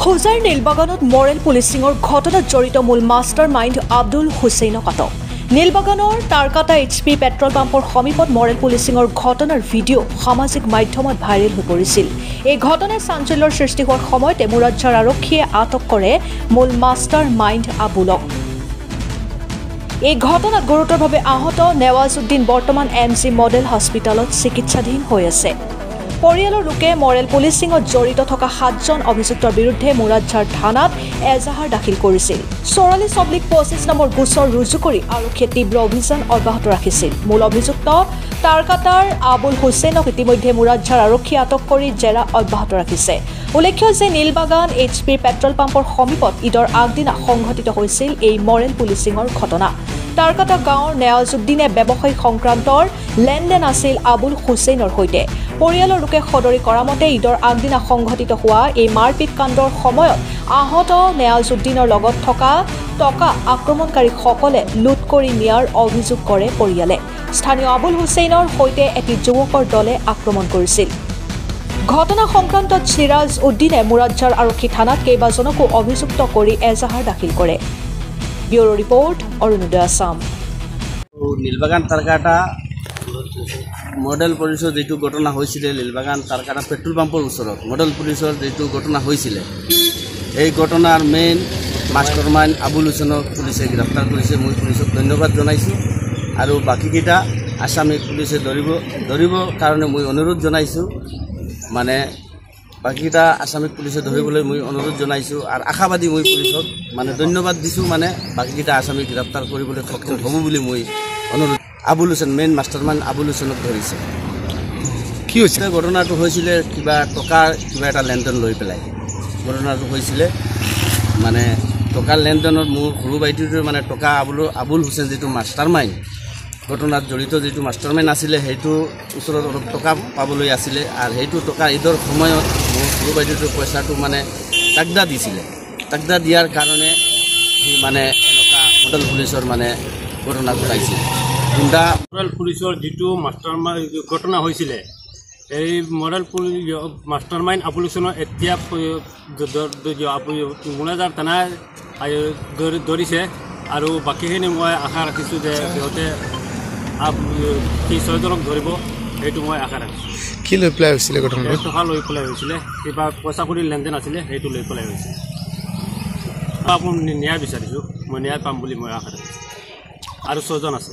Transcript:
হোজাইৰ নীলবাগানত মৰেল পুলিচিঙৰ ঘটনাত জড়িত মূল মাষ্টাৰ মাইণ্ড আব্দুল হুছেইনক আটক। নীলবাগানৰ টাৰকাটা HP পেট্ৰল পাম্পৰ সমীপত মৰেল পুলিচিঙৰ ঘটনাৰ ভিডিঅ' সামাজিক মাধ্যমত ভাইৰেল হৈ পৰিছিল। এই ঘটনাই চাঞ্চল্যৰ সৃষ্টি হোৱাৰ সময়তে মুৰাজ্জাৰ আৰক্ষীয়ে আটক কৰে মূল মাষ্টাৰ মাইণ্ড আবুলক। এই ঘটনাত গুৰুতৰভাৱে আহত নেৱাজউদ্দিন বৰ্তমান MC মডেল হস্পিটেলত চিকিৎসাধীন হৈ আছে। পৰিয়ালৰ লোকে মৰেল পুলিচিঙত জড়িত থকা 7জন অভিযুক্তৰ বিৰুদ্ধে মুৰাজ্জাৰ থানাত এজাহাৰ দাখিল কৰিছিল। 44/25 নম্বৰ গোচৰ ৰুজু কৰি আৰক্ষীয়ে তীব্ৰ অভিযান অব্যাহত ৰাখিছিল। মূল অভিযুক্ত টাৰকাটাৰ আবুল হুছেইনক ইতিমধ্যে মুৰাজ্জাৰ আৰক্ষীয়ে আটক কৰি জেৰা অব্যাহত ৰাখিছে। উল্লেখ্য যে নীলবাগান HP পেট্ৰল পাম্পৰ সমীপত ঈদৰ আগদিনা সংঘটিত হৈছিল এই মৰেল পুলিচিঙৰ ঘটনা। টাৰকাটা গাঁৱৰ নেৱাজউদ্দিনে ব্যৱসায়িক সংক্ৰান্তৰ লেনদেন আছিল আবুল হুছেইনৰ সৈতে। পৰিয়ালৰ লোকে সদৰি কৰা মতে ঈদৰ আগদিনা সংঘটিত হোৱা এই মাৰপিট কাণ্ডৰ সময়ত আহত নেৱাজউদ্দিনৰ লগত থকা টকা আক্ৰমণকাৰীসকলে লুট কৰি নিয়াৰ অভিযোগ কৰে পৰিয়ালে। স্থানীয় আবুল হুছেইনৰ সৈতে এটি যুৱকৰ দলে আক্ৰমণ কৰিছিল। ঘটনা সংক্ৰান্তত চিৰাজ উদ্দিনে মুৰাজ্জাৰ আৰক্ষী থানাত কেইবাজনকো অভিযুক্ত কৰি এজাহাৰ দাখিল কৰে। Bureau report Arunodoy Assam. নীলবাগান টাৰকাটা মডেল পুলিচৰ যেটো ঘটনা হৈছিল নীলবাগান টাৰকাটা পেট্ৰল পাম্পৰ ওচৰত মডেল পুলিচৰ যেটো ঘটনা হৈছিল এই ঘটনাৰ মেইন মাষ্টাৰ মাইণ্ড আবুল হুছেইনক পুলিচে গ্ৰেপ্তাৰ কৰিছে। মই পুলিচক ধন্যবাদ জনাইছোঁ আৰু বাকীকেইটা আসামী পুলিচে ধৰিব কাৰণে মই অনুৰোধ জনাইছোঁ। মানে বাকীকেইটা আসামিক পুলিচে ধৰিবলৈ মই অনুৰোধ জনাইছোঁ আৰু আশাবাদী মই পুলিচক মানে ধন্যবাদ দিছোঁ। মানে বাকীকেইটা আসামিক গ্ৰেপ্তাৰ কৰিবলৈ সক্ষম হ'ব বুলি মই অনুৰোধ। Abul Hussain main master mind Abul হুছেইনক ধৰিছে। কি হৈছিলে ঘটনাটো হৈছিলে কিবা টকাৰ কিবা এটা লেনদেন লৈ পেলাই ঘটনাটো হৈছিলে। মানে টকাৰ লেনদেনত মোৰ সৰু বাইদেউটোৱে মানে টকা আবুল হুছেইন যিটো মাষ্টাৰ মাইণ্ড ঘটনাত জড়িত যিটো মাষ্টাৰ মাইণ্ড আছিলে সেইটো ওচৰত অলপ টকা পাবলৈ আছিলে আৰু সেইটো টকা ঈদৰ সময়ত মোৰ সৰু বাইদেউটোৰ পইচাটো মানে তাকদা দিছিলে। তাকদা দিয়াৰ কাৰণে সি মানে এনেকুৱা মডেল পুলিচৰ মানে ঘটনা ঘটাইছিল। মডেল পুলিচৰ যিটো মাষ্টাৰ মাইণ্ড ঘটনা হৈছিলে এই মডেল মাষ্টাৰ মাইণ্ড আবুল হুছেইনক এতিয়া মুৰাজ্জাৰ থানাই ধৰিছে আৰু বাকীখিনি মই আশা ৰাখিছোঁ যে সিহঁতে সেই 6জনক ধৰিব সেইটো মই আশা ৰাখিছোঁ। কি লৈ পেলাই হৈছিলে ঘটনা? টকা লৈ পেলাই হৈছিলে, কিবা পইচা কৰি লেনদেন আছিলে সেইটো লৈ পেলাই হৈছিলে। আপুনি ন্যায় বিচাৰিছোঁ, মই ন্যায় পাম বুলি মই আশা ৰাখিছোঁ। আৰু 6জন আছে।